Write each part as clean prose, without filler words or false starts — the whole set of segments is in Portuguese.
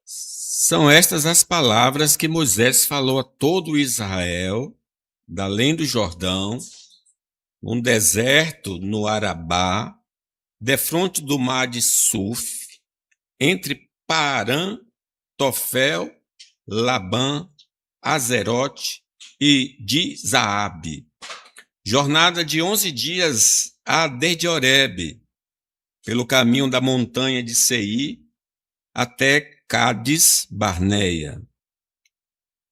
São estas as palavras que Moisés falou a todo Israel, da além do Jordão, no deserto, no Arabá, defronte do mar de Suf, entre Parã, Tofel, Labã, Azerote e de Zaabe. Jornada de 11 dias a desde Horebe, pelo caminho da montanha de Seir até Cádiz Barneia.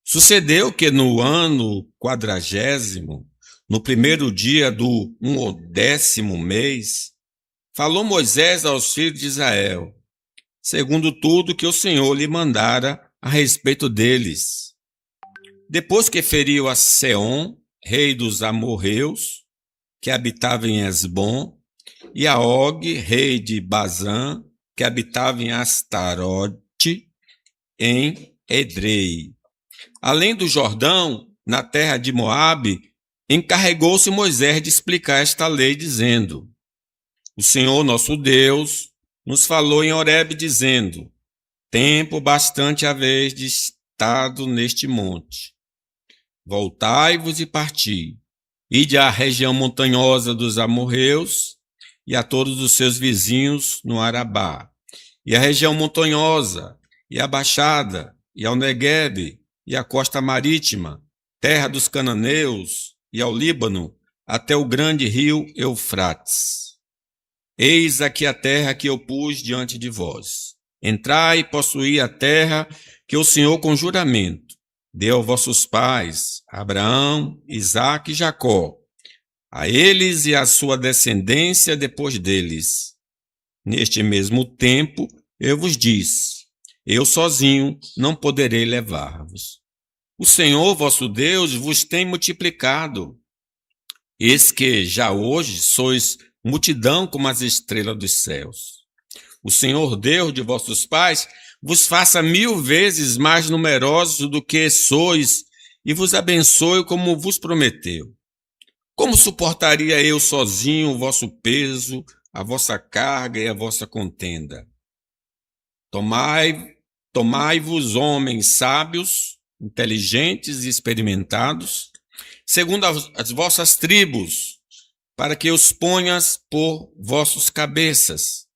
Sucedeu que no ano 40º, no primeiro dia do 10º mês, falou Moisés aos filhos de Israel, segundo tudo que o Senhor lhe mandara a respeito deles. Depois que feriu a Seom, rei dos amorreus, que habitava em Esbom, e a Og, rei de Bazã, que habitava em Astarote, em Edrei. Além do Jordão, na terra de Moabe, encarregou-se Moisés de explicar esta lei, dizendo: O Senhor nosso Deus nos falou em Horebe, dizendo: Tempo bastante haveis de estado neste monte. Voltai-vos e parti. Ide à região montanhosa dos amorreus e a todos os seus vizinhos no Arabá, e a região montanhosa, e a baixada, e ao Neguebe, e a costa marítima, terra dos cananeus, e ao Líbano, até o grande rio Eufrates. Eis aqui a terra que eu pus diante de vós. Entrai e possuí a terra que o Senhor com juramento deu aos vossos pais, Abraão, Isaque e Jacó, a eles e à sua descendência depois deles. Neste mesmo tempo, eu vos disse: eu sozinho não poderei levar-vos. O Senhor vosso Deus vos tem multiplicado. Eis que já hoje sois multidão como as estrelas dos céus. O Senhor Deus de vossos pais vos faça 1000 vezes mais numerosos do que sois e vos abençoe como vos prometeu. Como suportaria eu sozinho o vosso peso, a vossa carga e a vossa contenda? Tomai-vos homens sábios, inteligentes e experimentados, segundo as vossas tribos, para que os ponhas por vossos cabeças.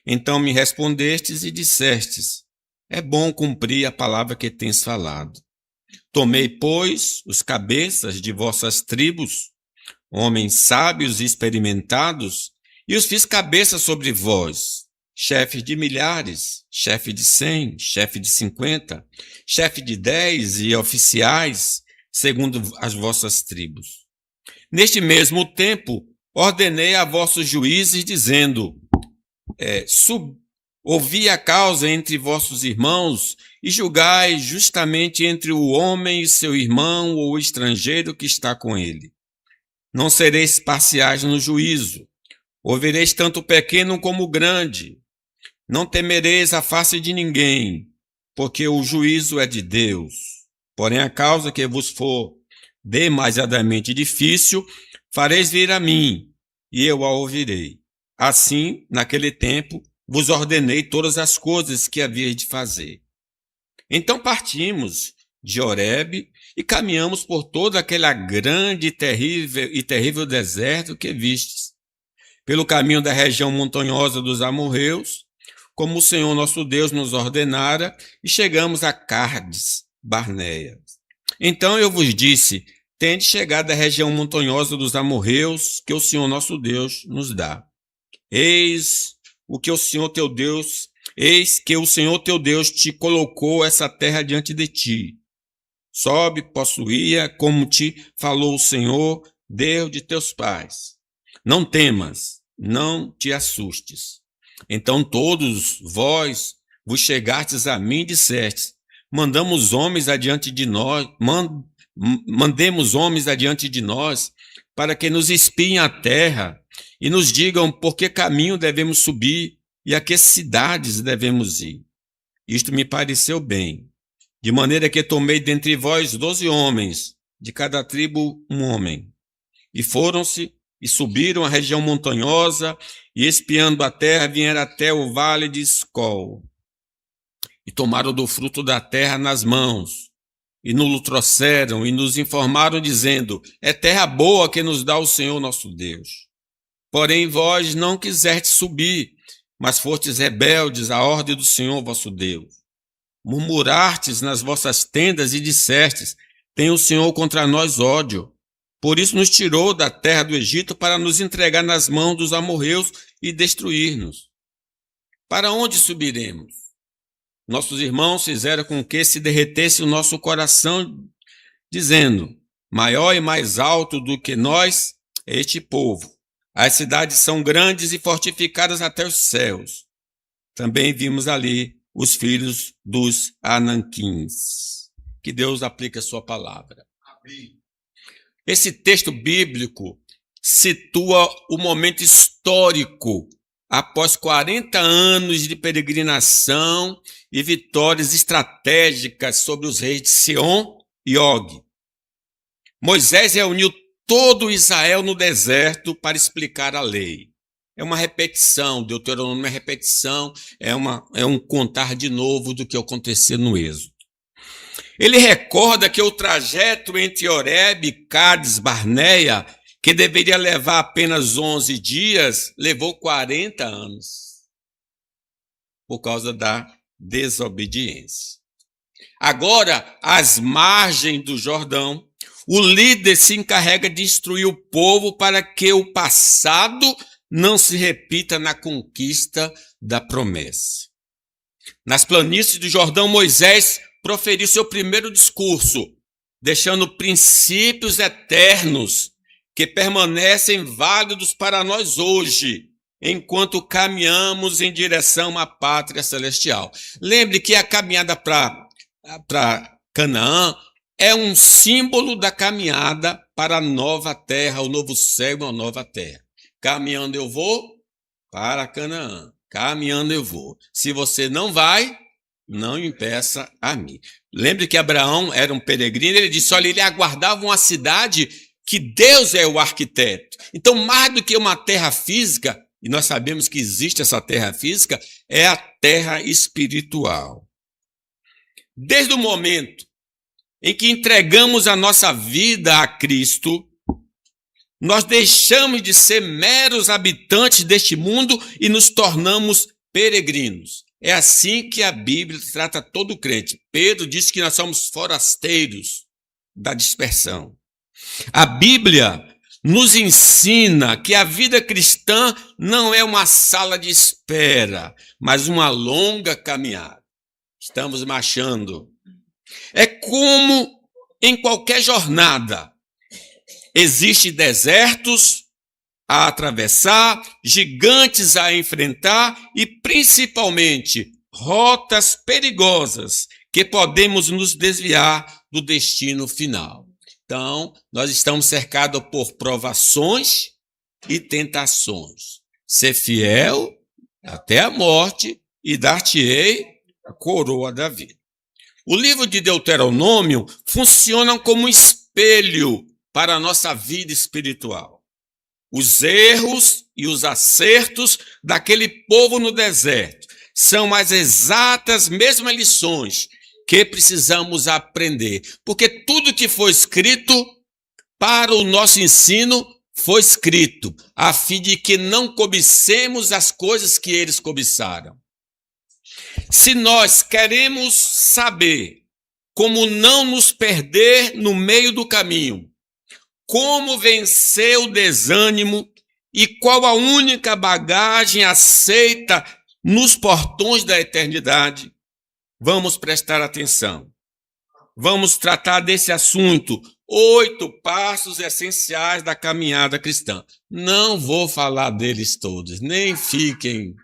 Então me respondestes e dissestes: é bom cumprir a palavra que tens falado. Tomei, pois, os cabeças de vossas tribos, homens sábios e experimentados, e os fiz cabeça sobre vós, chefes de milhares, chefe de 100, chefe de 50, chefe de 10 e oficiais, segundo as vossas tribos. Neste mesmo tempo, ordenei a vossos juízes, dizendo: ouvi a causa entre vossos irmãos e julgai justamente entre o homem e seu irmão ou o estrangeiro que está com ele. Não sereis parciais no juízo, ouvireis tanto o pequeno como o grande. Não temereis a face de ninguém, porque o juízo é de Deus. Porém, a causa que vos for demasiadamente difícil, fareis vir a mim, e eu a ouvirei. Assim, naquele tempo, vos ordenei todas as coisas que havíeis de fazer. Então partimos de Horebe e caminhamos por todo aquele grande e terrível deserto que vistes, pelo caminho da região montanhosa dos amorreus, como o Senhor nosso Deus nos ordenara, e chegamos a Cádiz Barneia. Então eu vos disse: tende chegado à região montanhosa dos amorreus, que o Senhor nosso Deus nos dá. Eis que o Senhor teu Deus te colocou essa terra diante de ti. Sobe, possuía, como te falou o Senhor, Deus de teus pais. Não temas, não te assustes. Então todos vós vos chegastes a mim e dissestes: mandemos homens adiante de nós, mandemos homens adiante de nós, para que nos espiem a terra e nos digam por que caminho devemos subir e a que cidades devemos ir. Isto me pareceu bem, de maneira que tomei dentre vós 12 homens, de cada tribo um homem. E foram-se e subiram a região montanhosa, e espiando a terra, vieram até o vale de Escol. E tomaram do fruto da terra nas mãos, e nos trouxeram, e nos informaram, dizendo: é terra boa que nos dá o Senhor nosso Deus. Porém vós não quisestes subir, mas fostes rebeldes à ordem do Senhor vosso Deus. Murmurastes nas vossas tendas e dissestes: tem o Senhor contra nós ódio. Por isso nos tirou da terra do Egito para nos entregar nas mãos dos amorreus e destruir-nos. Para onde subiremos? Nossos irmãos fizeram com que se derretesse o nosso coração, dizendo: maior e mais alto do que nós é este povo. As cidades são grandes e fortificadas até os céus. Também vimos ali os filhos dos Anaquins. Que Deus aplique a sua palavra. Amém. Esse texto bíblico situa o momento histórico após 40 anos de peregrinação e vitórias estratégicas sobre os reis de Sion e Og. Moisés reuniu todo Israel no deserto para explicar a lei. É uma repetição, Deuteronômio é uma repetição, é um contar de novo do que aconteceu no Êxodo. Ele recorda que o trajeto entre Horebe e Cádiz Barneia, que deveria levar apenas 11 dias, levou 40 anos, por causa da desobediência. Agora, às margens do Jordão, o líder se encarrega de instruir o povo para que o passado não se repita na conquista da promessa. Nas planícies do Jordão, Moisés proferiu seu primeiro discurso, deixando princípios eternos que permanecem válidos para nós hoje, enquanto caminhamos em direção à pátria celestial. Lembre que a caminhada para Canaã é um símbolo da caminhada para a nova terra, o novo céu e a nova terra. Caminhando eu vou para Canaã. Caminhando eu vou. Se você não vai, não impeça a mim. Lembre que Abraão era um peregrino, ele disse, olha, ele aguardava uma cidade que Deus é o arquiteto. Então, mais do que uma terra física, e nós sabemos que existe essa terra física, é a terra espiritual. Desde o momento em que entregamos a nossa vida a Cristo, nós deixamos de ser meros habitantes deste mundo e nos tornamos peregrinos. É assim que a Bíblia trata todo crente. Pedro diz que nós somos forasteiros da dispersão. A Bíblia nos ensina que a vida cristã não é uma sala de espera, mas uma longa caminhada. Estamos marchando. É como em qualquer jornada. Existem desertos a atravessar, gigantes a enfrentar e, principalmente, rotas perigosas que podemos nos desviar do destino final. Então, nós estamos cercados por provações e tentações. Ser fiel até a morte e dar-te-ei a coroa da vida. O livro de Deuteronômio funciona como um espelho para a nossa vida espiritual. Os erros e os acertos daquele povo no deserto são as exatas mesmas lições que precisamos aprender, porque tudo que foi escrito para o nosso ensino foi escrito, a fim de que não cobicemos as coisas que eles cobiçaram. Se nós queremos saber como não nos perder no meio do caminho, como vencer o desânimo e qual a única bagagem aceita nos portões da eternidade, vamos prestar atenção. Vamos tratar desse assunto, 8 passos essenciais da caminhada cristã. Não vou falar deles todos, nem fiquem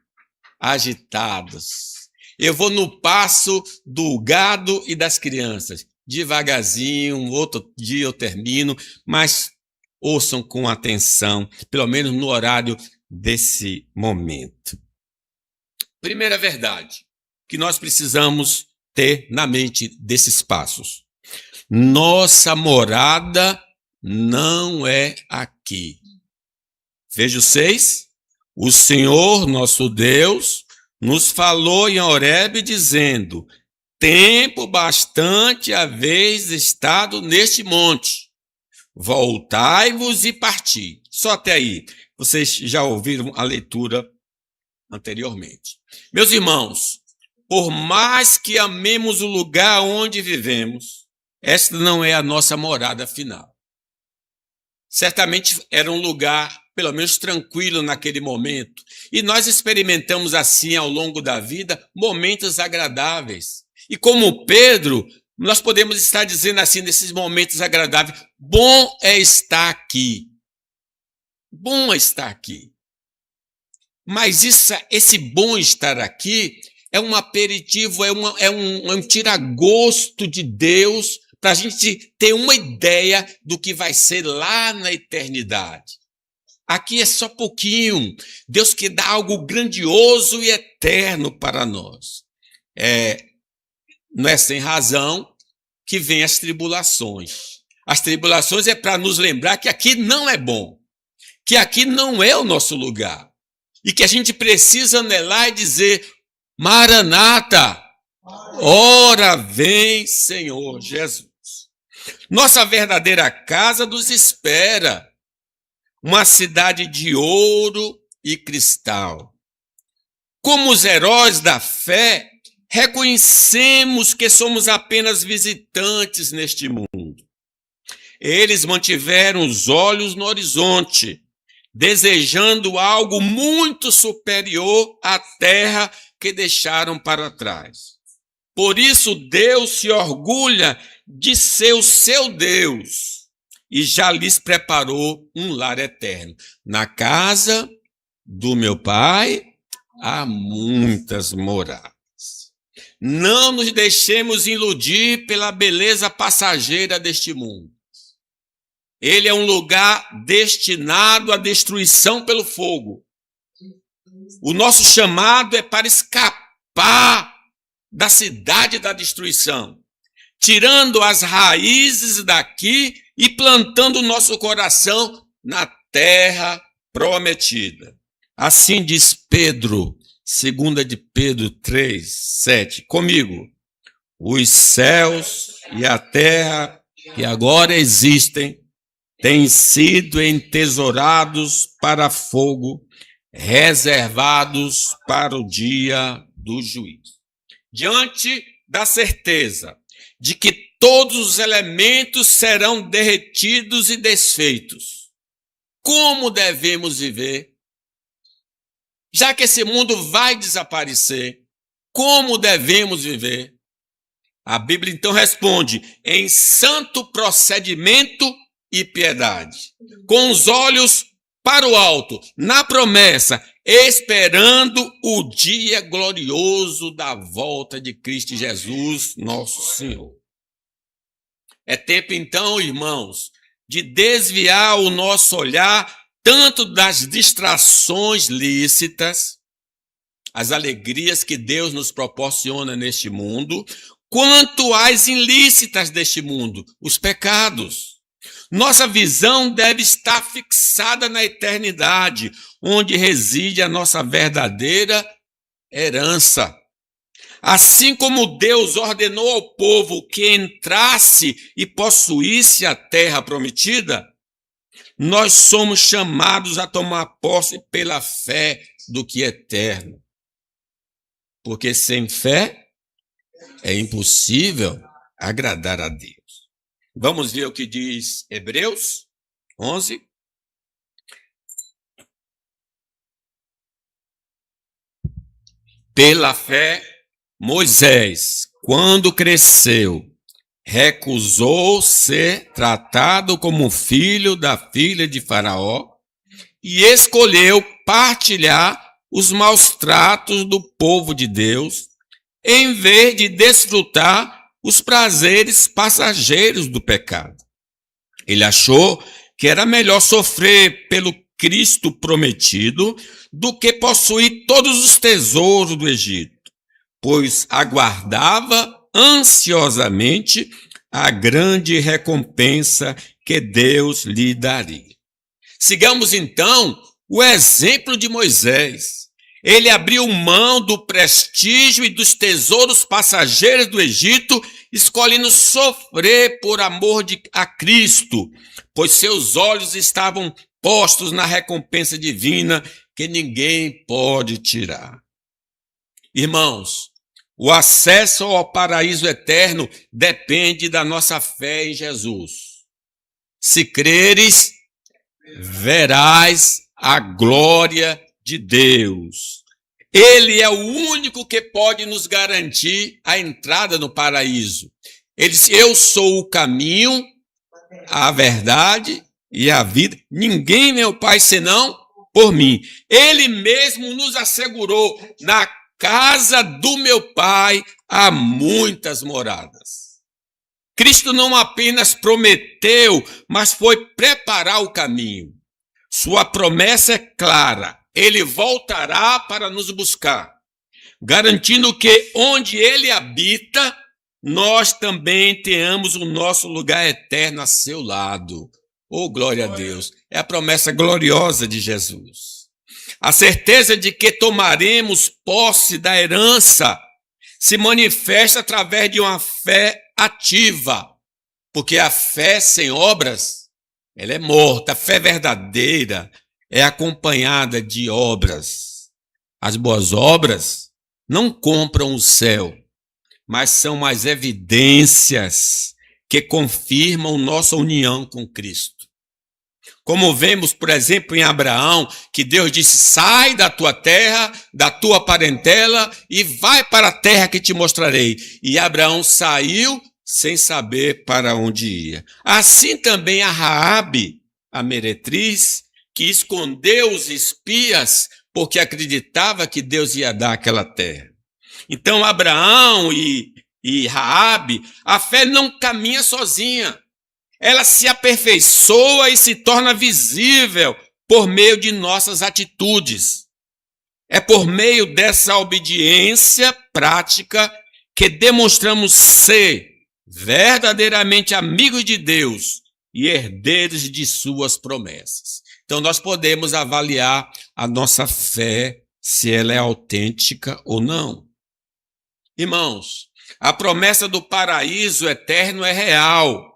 agitados. Eu vou no passo do gado e das crianças. Devagarzinho, um outro dia eu termino, mas ouçam com atenção, pelo menos no horário desse momento. Primeira verdade que nós precisamos ter na mente desses passos. Nossa morada não é aqui. Veja o 6. O Senhor, nosso Deus, nos falou em Horebe dizendo, tempo bastante haveis estado neste monte. Voltai-vos e parti. Só até aí. Vocês já ouviram a leitura anteriormente. Meus irmãos, por mais que amemos o lugar onde vivemos, esta não é a nossa morada final. Certamente era um lugar, pelo menos tranquilo naquele momento. E nós experimentamos assim, ao longo da vida, momentos agradáveis. E como Pedro, nós podemos estar dizendo assim, nesses momentos agradáveis, bom é estar aqui. Bom é estar aqui. Mas esse bom estar aqui é um aperitivo, é um tira-gosto de Deus para a gente ter uma ideia do que vai ser lá na eternidade. Aqui é só pouquinho. Deus quer dar algo grandioso e eterno para nós. Não é sem razão que vem as tribulações. As tribulações é para nos lembrar que aqui não é bom, que aqui não é o nosso lugar. E que a gente precisa anelar e dizer, Maranata, ora vem, Senhor Jesus. Nossa verdadeira casa nos espera, uma cidade de ouro e cristal. Como os heróis da fé, reconhecemos que somos apenas visitantes neste mundo. Eles mantiveram os olhos no horizonte, desejando algo muito superior à terra que deixaram para trás. Por isso, Deus se orgulha de ser o seu Deus e já lhes preparou um lar eterno. Na casa do meu Pai há muitas moradas. Não nos deixemos iludir pela beleza passageira deste mundo. Ele é um lugar destinado à destruição pelo fogo. O nosso chamado é para escapar da cidade da destruição, tirando as raízes daqui e plantando o nosso coração na terra prometida. Assim diz Pedro, 2 de Pedro 3:7, comigo. Os céus e a terra que agora existem têm sido entesourados para fogo, reservados para o dia do juízo. Diante da certeza de que todos os elementos serão derretidos e desfeitos, como devemos viver? Já que esse mundo vai desaparecer, como devemos viver? A Bíblia então responde, em santo procedimento e piedade, com os olhos para o alto, na promessa, esperando o dia glorioso da volta de Cristo Jesus, nosso Senhor. É tempo então, irmãos, de desviar o nosso olhar tanto das distrações lícitas, as alegrias que Deus nos proporciona neste mundo, quanto às ilícitas deste mundo, os pecados. Nossa visão deve estar fixada na eternidade, onde reside a nossa verdadeira herança. Assim como Deus ordenou ao povo que entrasse e possuísse a terra prometida, nós somos chamados a tomar posse pela fé do que é eterno. Porque sem fé é impossível agradar a Deus. Vamos ver o que diz Hebreus 11. Pela fé, Moisés, quando cresceu, recusou ser tratado como filho da filha de Faraó e escolheu partilhar os maus tratos do povo de Deus, em vez de desfrutar os prazeres passageiros do pecado. Ele achou que era melhor sofrer pelo Cristo prometido do que possuir todos os tesouros do Egito, pois aguardava ansiosamente a grande recompensa que Deus lhe daria. Sigamos então o exemplo de Moisés. Ele abriu mão do prestígio e dos tesouros passageiros do Egito, escolhendo sofrer por amor a Cristo, pois seus olhos estavam postos na recompensa divina que ninguém pode tirar. Irmãos, o acesso ao paraíso eterno depende da nossa fé em Jesus. Se creres, verás a glória de Deus. Ele é o único que pode nos garantir a entrada no paraíso. Ele disse: eu sou o caminho, a verdade e a vida. Ninguém vem ao Pai senão por mim. Ele mesmo nos assegurou: na casa do meu Pai há muitas moradas. Cristo não apenas prometeu, mas foi preparar o caminho. Sua promessa é clara: ele voltará para nos buscar, garantindo que onde ele habita, nós também tenhamos o nosso lugar eterno a seu lado. Oh, glória a Deus! É a promessa gloriosa de Jesus. A certeza de que tomaremos posse da herança se manifesta através de uma fé ativa, porque a fé sem obras, ela é morta. A fé verdadeira é acompanhada de obras. As boas obras não compram o céu, mas são as evidências que confirmam nossa união com Cristo. Como vemos, por exemplo, em Abraão, que Deus disse: sai da tua terra, da tua parentela e vai para a terra que te mostrarei. E Abraão saiu sem saber para onde ia. Assim também a Raabe, a meretriz, que escondeu os espias porque acreditava que Deus ia dar aquela terra. Então Abraão e Raabe, a fé não caminha sozinha. Ela se aperfeiçoa e se torna visível por meio de nossas atitudes. É por meio dessa obediência prática que demonstramos ser verdadeiramente amigos de Deus e herdeiros de suas promessas. Então nós podemos avaliar a nossa fé, se ela é autêntica ou não. Irmãos, a promessa do paraíso eterno é real.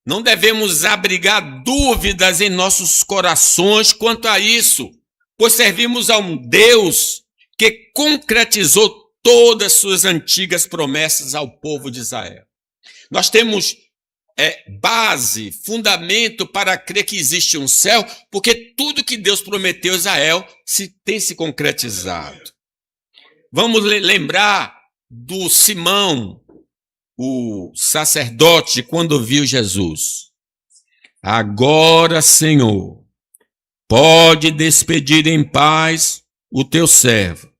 Não devemos abrigar dúvidas em nossos corações quanto a isso, pois servimos a um Deus que concretizou todas as suas antigas promessas ao povo de Israel. Nós temos base, fundamento para crer que existe um céu, porque tudo que Deus prometeu a Israel tem se concretizado. Vamos lembrar do Simão, o sacerdote, quando viu Jesus. Agora, Senhor, pode despedir em paz o teu servo,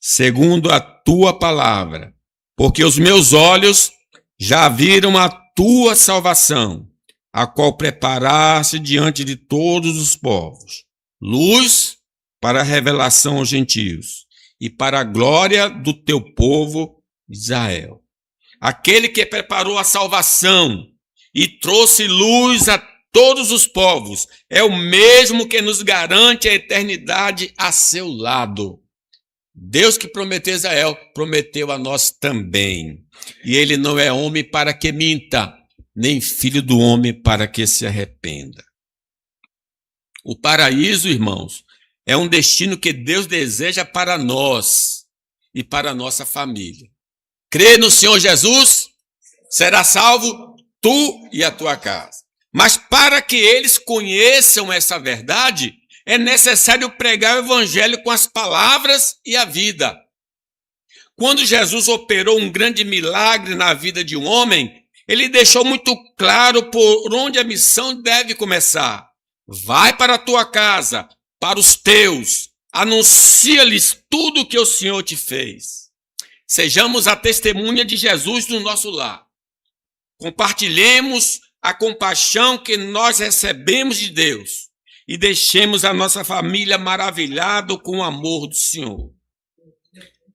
segundo a tua palavra, porque os meus olhos já viram a tua salvação, a qual preparaste diante de todos os povos, luz para a revelação aos gentios e para a glória do teu povo Israel. Aquele que preparou a salvação e trouxe luz a todos os povos é o mesmo que nos garante a eternidade a seu lado. Deus que prometeu a Israel, prometeu a nós também. E ele não é homem para que minta, nem filho do homem para que se arrependa. O paraíso, irmãos, é um destino que Deus deseja para nós e para a nossa família. Crê no Senhor Jesus, será salvo tu e a tua casa. Mas para que eles conheçam essa verdade, é necessário pregar o evangelho com as palavras e a vida. Quando Jesus operou um grande milagre na vida de um homem, ele deixou muito claro por onde a missão deve começar. Vai para a tua casa, para os teus, anuncia-lhes tudo o que o Senhor te fez. Sejamos a testemunha de Jesus no nosso lar. Compartilhemos a compaixão que nós recebemos de Deus e deixemos a nossa família maravilhada com o amor do Senhor.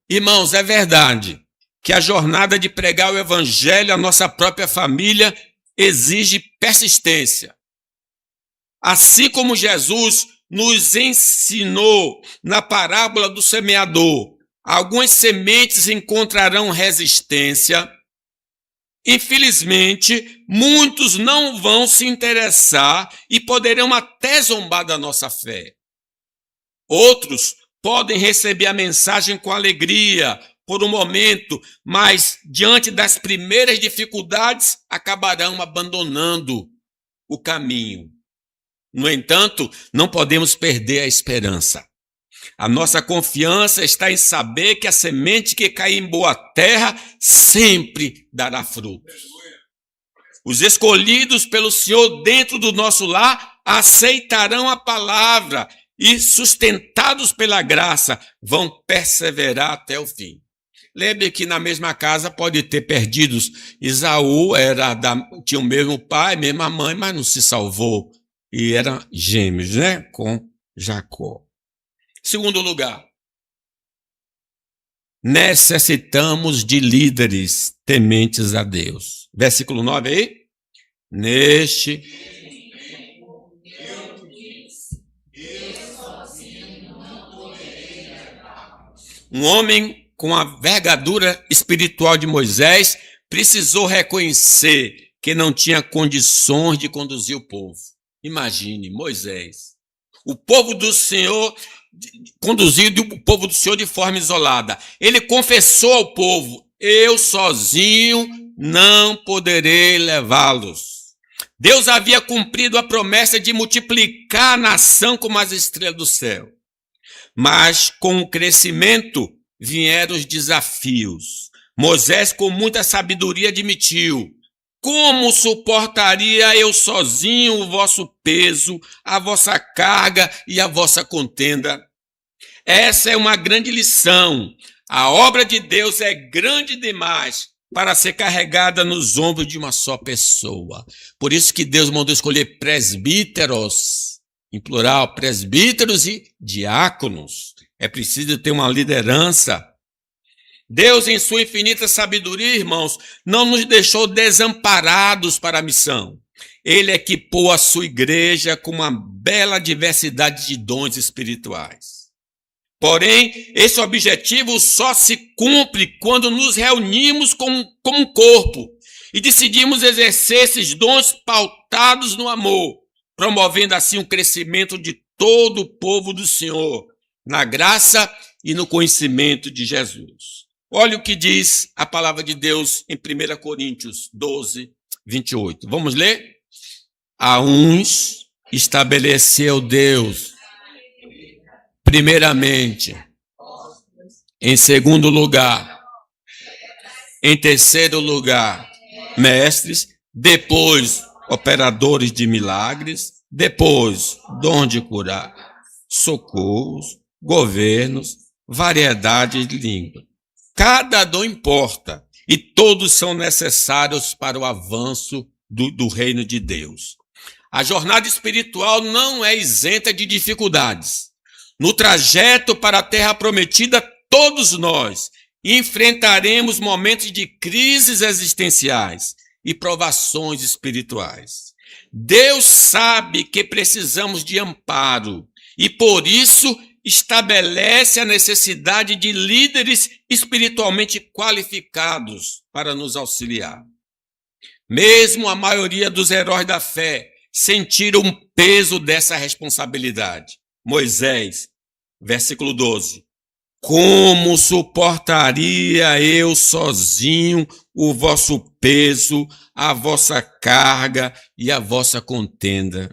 Irmãos, é verdade que a jornada de pregar o evangelho à nossa própria família exige persistência. Assim como Jesus nos ensinou na parábola do semeador. Algumas sementes encontrarão resistência. Infelizmente, muitos não vão se interessar e poderão até zombar da nossa fé. Outros podem receber a mensagem com alegria por um momento, mas diante das primeiras dificuldades acabarão abandonando o caminho. No entanto, não podemos perder a esperança. A nossa confiança está em saber que a semente que cai em boa terra sempre dará frutos. Os escolhidos pelo Senhor dentro do nosso lar aceitarão a palavra e, sustentados pela graça, vão perseverar até o fim. Lembre que na mesma casa pode ter perdidos. Esaú tinha o mesmo pai, mesma mãe, mas não se salvou. E eram gêmeos, né? Com Jacó. Segundo lugar, necessitamos de líderes tementes a Deus. Versículo 9 aí. Neste um homem com a envergadura espiritual de Moisés precisou reconhecer que não tinha condições de conduzir o povo. Imagine, Moisés. O povo do Senhor, conduzido o povo do Senhor de forma isolada. Ele confessou ao povo: eu sozinho não poderei levá-los. Deus havia cumprido a promessa de multiplicar a nação como as estrelas do céu. Mas com o crescimento vieram os desafios. Moisés, com muita sabedoria, admitiu: como suportaria eu sozinho o vosso peso, a vossa carga e a vossa contenda? Essa é uma grande lição. A obra de Deus é grande demais para ser carregada nos ombros de uma só pessoa. Por isso que Deus mandou escolher presbíteros, em plural, presbíteros e diáconos. É preciso ter uma liderança. Deus, em sua infinita sabedoria, irmãos, não nos deixou desamparados para a missão. Ele equipou a sua igreja com uma bela diversidade de dons espirituais. Porém, esse objetivo só se cumpre quando nos reunimos como um corpo e decidimos exercer esses dons pautados no amor, promovendo assim o crescimento de todo o povo do Senhor, na graça e no conhecimento de Jesus. Olha o que diz a palavra de Deus em 1 Coríntios 12, 28. Vamos ler? A uns estabeleceu Deus, primeiramente. Em segundo lugar. Em terceiro lugar, mestres. Depois, operadores de milagres. Depois, dom de curar, socorros, governos, variedade de língua. Cada dom importa e todos são necessários para o avanço do reino de Deus. A jornada espiritual não é isenta de dificuldades. No trajeto para a terra prometida, todos nós enfrentaremos momentos de crises existenciais e provações espirituais. Deus sabe que precisamos de amparo e, por isso, estabelece a necessidade de líderes espiritualmente qualificados para nos auxiliar. Mesmo a maioria dos heróis da fé sentiram o peso dessa responsabilidade. Moisés, versículo 12. Como suportaria eu sozinho o vosso peso, a vossa carga e a vossa contenda?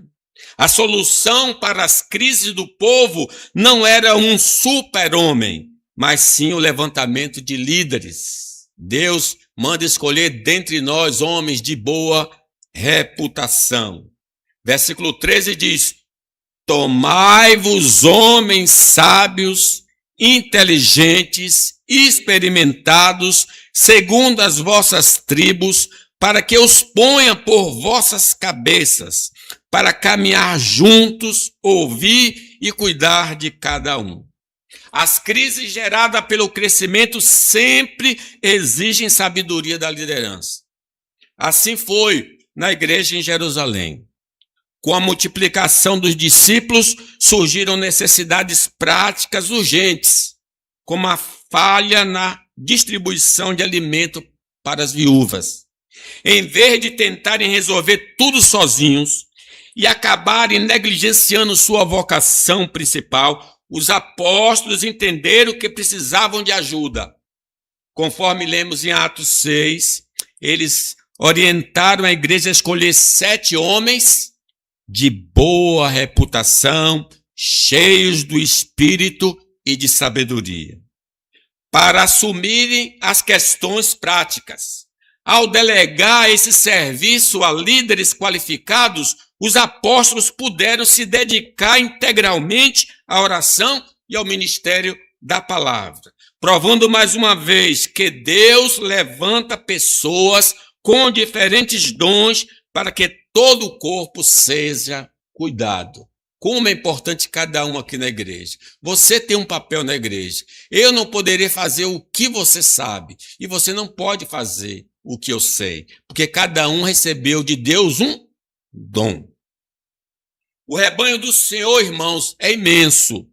A solução para as crises do povo não era um super-homem, mas sim o levantamento de líderes. Deus manda escolher dentre nós homens de boa reputação. Versículo 13 diz: tomai-vos homens sábios, inteligentes, experimentados, segundo as vossas tribos, para que os ponha por vossas cabeças, para caminhar juntos, ouvir e cuidar de cada um. As crises geradas pelo crescimento sempre exigem sabedoria da liderança. Assim foi na igreja em Jerusalém. Com a multiplicação dos discípulos, surgiram necessidades práticas urgentes, como a falha na distribuição de alimento para as viúvas. Em vez de tentarem resolver tudo sozinhos e acabarem negligenciando sua vocação principal, os apóstolos entenderam que precisavam de ajuda. Conforme lemos em Atos 6, eles orientaram a igreja a escolher 7 homens de boa reputação, cheios do Espírito e de sabedoria, para assumirem as questões práticas. Ao delegar esse serviço a líderes qualificados, os apóstolos puderam se dedicar integralmente à oração e ao ministério da palavra, provando mais uma vez que Deus levanta pessoas com diferentes dons para que todo o corpo seja cuidado. Como é importante cada um aqui na igreja. Você tem um papel na igreja. Eu não poderia fazer o que você sabe e você não pode fazer o que eu sei, porque cada um recebeu de Deus um dom. O rebanho do Senhor, irmãos, é imenso.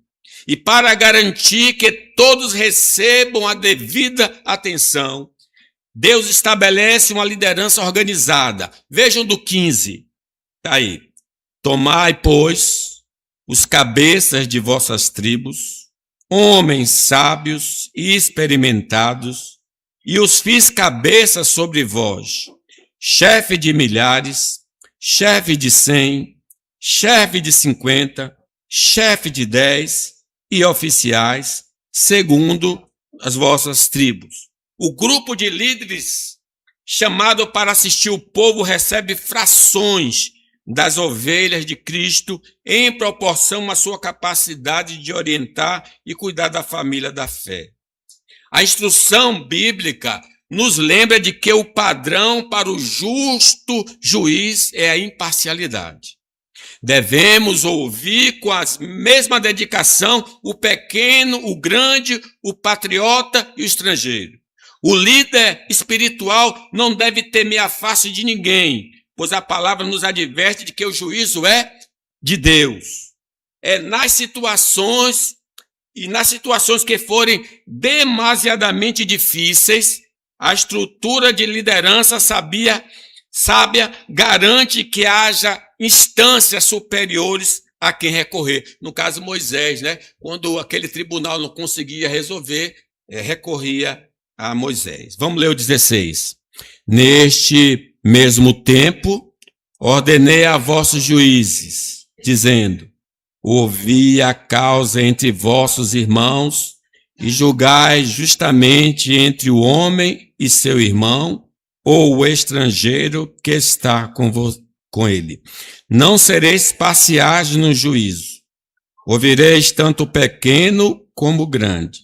E para garantir que todos recebam a devida atenção, Deus estabelece uma liderança organizada. Vejam do 15. Está aí. Tomai, pois, os cabeças de vossas tribos, homens sábios e experimentados, e os fiz cabeças sobre vós, chefe de milhares, chefe de 100, chefe de 50, chefe de 10 e oficiais, segundo as vossas tribos. O grupo de líderes chamado para assistir o povo recebe frações das ovelhas de Cristo em proporção à sua capacidade de orientar e cuidar da família da fé. A instrução bíblica nos lembra de que o padrão para o justo juiz é a imparcialidade. Devemos ouvir com a mesma dedicação o pequeno, o grande, o patriota e o estrangeiro. O líder espiritual não deve temer a face de ninguém, pois a palavra nos adverte de que o juízo é de Deus. É nas situações que forem demasiadamente difíceis, a estrutura de liderança sábia garante que haja instâncias superiores a quem recorrer. No caso Moisés, né? Quando aquele tribunal não conseguia resolver, recorria a Moisés. Vamos ler o 16. Neste mesmo tempo, ordenei a vossos juízes, dizendo: ouvi a causa entre vossos irmãos e julgai justamente entre o homem e seu irmão, ou o estrangeiro que está com ele. Não sereis parciais no juízo. Ouvireis tanto o pequeno como o grande.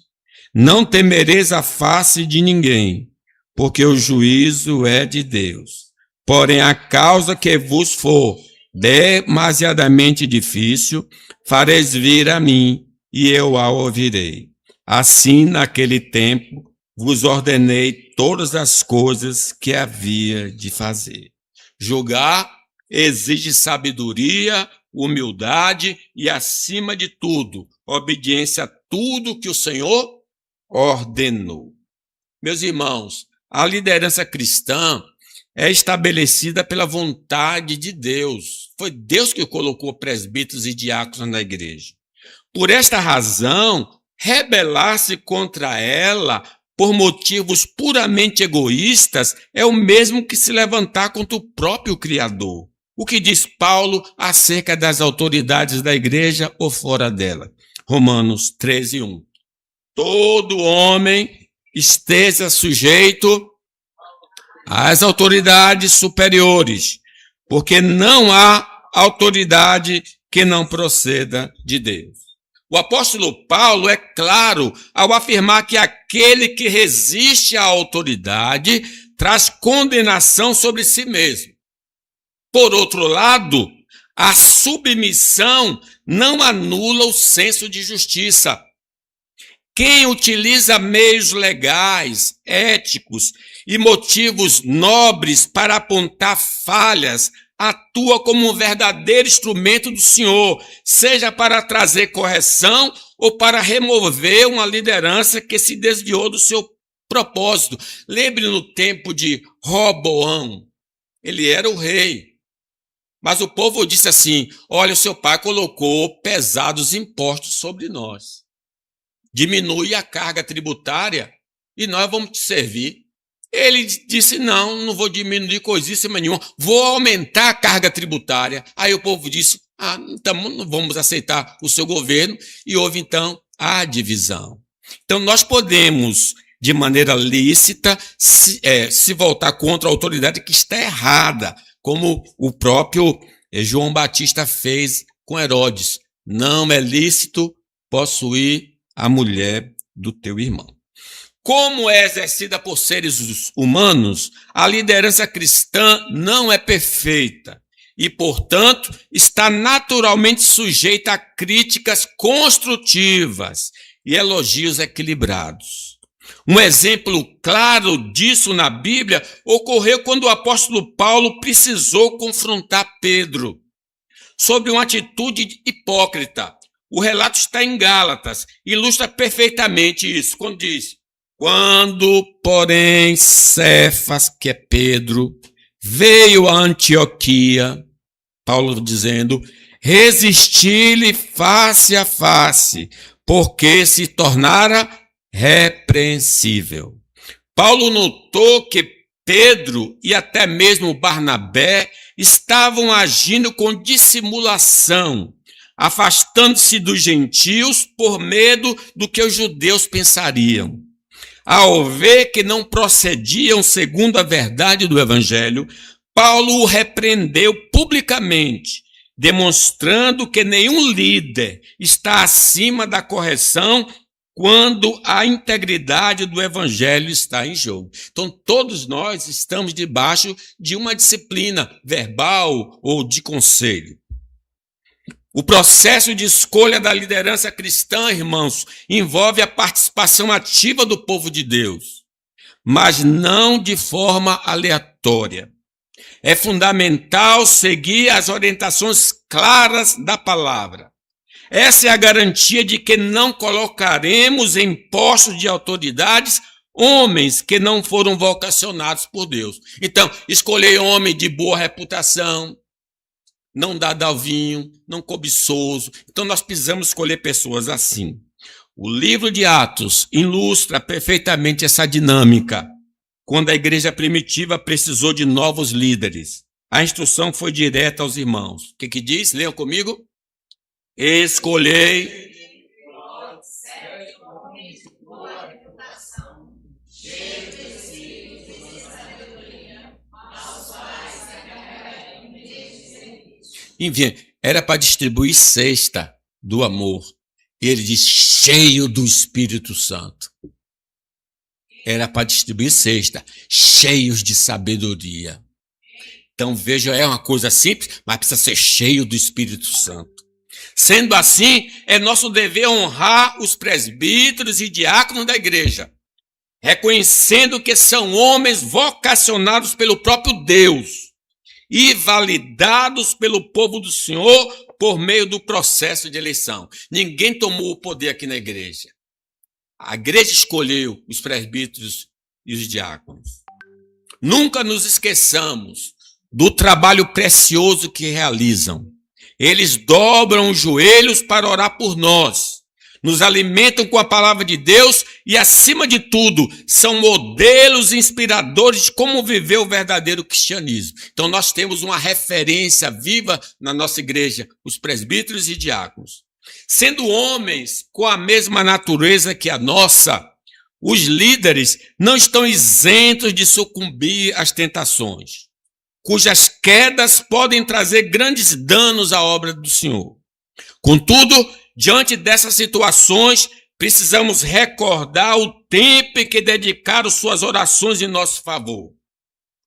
Não temereis a face de ninguém, porque o juízo é de Deus. Porém, a causa que vos for demasiadamente difícil, fareis vir a mim, e eu a ouvirei. Assim, naquele tempo, vos ordenei todas as coisas que havia de fazer. Julgar exige sabedoria, humildade e, acima de tudo, obediência a tudo que o Senhor ordenou. Meus irmãos, a liderança cristã é estabelecida pela vontade de Deus. Foi Deus que colocou presbíteros e diáconos na igreja. Por esta razão, rebelar-se contra ela por motivos puramente egoístas é o mesmo que se levantar contra o próprio Criador. O que diz Paulo acerca das autoridades da igreja ou fora dela? Romanos 13:1. Todo homem esteja sujeito às autoridades superiores, porque não há autoridade que não proceda de Deus. O apóstolo Paulo é claro ao afirmar que aquele que resiste à autoridade traz condenação sobre si mesmo. Por outro lado, a submissão não anula o senso de justiça. Quem utiliza meios legais, éticos e motivos nobres para apontar falhas atua como um verdadeiro instrumento do Senhor, seja para trazer correção ou para remover uma liderança que se desviou do seu propósito. Lembre no tempo de Roboão, ele era o rei. Mas o povo disse assim: olha, o seu pai colocou pesados impostos sobre nós. Diminui a carga tributária e nós vamos te servir. Ele disse: não vou diminuir coisíssima nenhuma, vou aumentar a carga tributária. Aí o povo disse: então não vamos aceitar o seu governo. E houve então a divisão. Então nós podemos, de maneira lícita, se voltar contra a autoridade que está errada, como o próprio João Batista fez com Herodes. Não é lícito possuir a mulher do teu irmão. Como é exercida por seres humanos, a liderança cristã não é perfeita e, portanto, está naturalmente sujeita a críticas construtivas e elogios equilibrados. Um exemplo claro disso na Bíblia ocorreu quando o apóstolo Paulo precisou confrontar Pedro sobre uma atitude hipócrita. O relato está em Gálatas, ilustra perfeitamente isso, quando diz: quando, porém, Cefas, que é Pedro, veio a Antioquia, Paulo dizendo, resisti-lhe face a face, porque se tornara repreensível. Paulo notou que Pedro e até mesmo Barnabé estavam agindo com dissimulação, afastando-se dos gentios por medo do que os judeus pensariam. Ao ver que não procediam segundo a verdade do evangelho, Paulo o repreendeu publicamente, demonstrando que nenhum líder está acima da correção quando a integridade do evangelho está em jogo. Então, todos nós estamos debaixo de uma disciplina verbal ou de conselho. O processo de escolha da liderança cristã, irmãos, envolve a participação ativa do povo de Deus, mas não de forma aleatória. É fundamental seguir as orientações claras da palavra. Essa é a garantia de que não colocaremos em postos de autoridades homens que não foram vocacionados por Deus. Então, escolher homem de boa reputação, não dado ao vinho, não cobiçoso. Então nós precisamos escolher pessoas assim. O livro de Atos ilustra perfeitamente essa dinâmica. Quando a igreja primitiva precisou de novos líderes, a instrução foi direta aos irmãos. O que diz? Leiam comigo. Escolhei Enfim, era para distribuir cesta do amor. E ele diz, cheio do Espírito Santo. Era para distribuir cesta, cheios de sabedoria. Então, veja, é uma coisa simples, mas precisa ser cheio do Espírito Santo. Sendo assim, é nosso dever honrar os presbíteros e diáconos da igreja, reconhecendo que são homens vocacionados pelo próprio Deus e validados pelo povo do Senhor por meio do processo de eleição. Ninguém tomou o poder aqui na igreja. A igreja escolheu os presbíteros e os diáconos. Nunca nos esqueçamos do trabalho precioso que realizam. Eles dobram os joelhos para orar por nós, nos alimentam com a palavra de Deus e, acima de tudo, são modelos inspiradores de como viver o verdadeiro cristianismo. Então, nós temos uma referência viva na nossa igreja, os presbíteros e diáconos. Sendo homens com a mesma natureza que a nossa, os líderes não estão isentos de sucumbir às tentações, cujas quedas podem trazer grandes danos à obra do Senhor. Contudo, diante dessas situações, precisamos recordar o tempo em que dedicaram suas orações em nosso favor.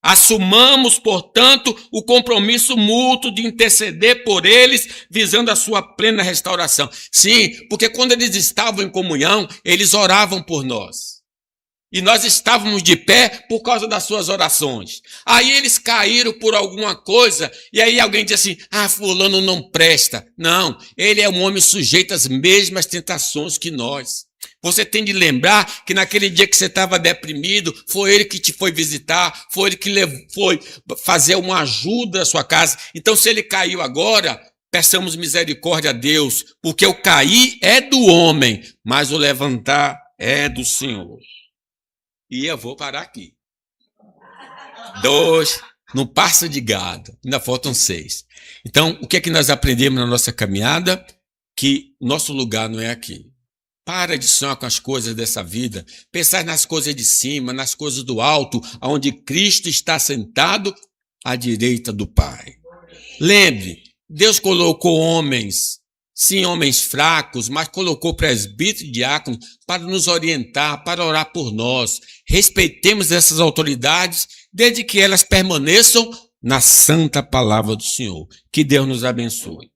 Assumamos, portanto, o compromisso mútuo de interceder por eles, visando a sua plena restauração. Sim, porque quando eles estavam em comunhão, eles oravam por nós. E nós estávamos de pé por causa das suas orações. Aí eles caíram por alguma coisa, e aí alguém diz assim, fulano não presta. Não, ele é um homem sujeito às mesmas tentações que nós. Você tem de lembrar que naquele dia que você estava deprimido, foi ele que te foi visitar, foi ele que foi fazer uma ajuda à sua casa. Então, se ele caiu agora, peçamos misericórdia a Deus, porque o cair é do homem, mas o levantar é do Senhor. E eu vou parar aqui. 2, não passa de gado, ainda faltam 6. Então, o que é que nós aprendemos na nossa caminhada? Que nosso lugar não é aqui. Para de sonhar com as coisas dessa vida, pensar nas coisas de cima, nas coisas do alto, onde Cristo está sentado à direita do Pai. Lembre, Deus colocou homens, sim, homens fracos, mas colocou presbíteros e diáconos para nos orientar, para orar por nós. Respeitemos essas autoridades, desde que elas permaneçam na santa palavra do Senhor. Que Deus nos abençoe.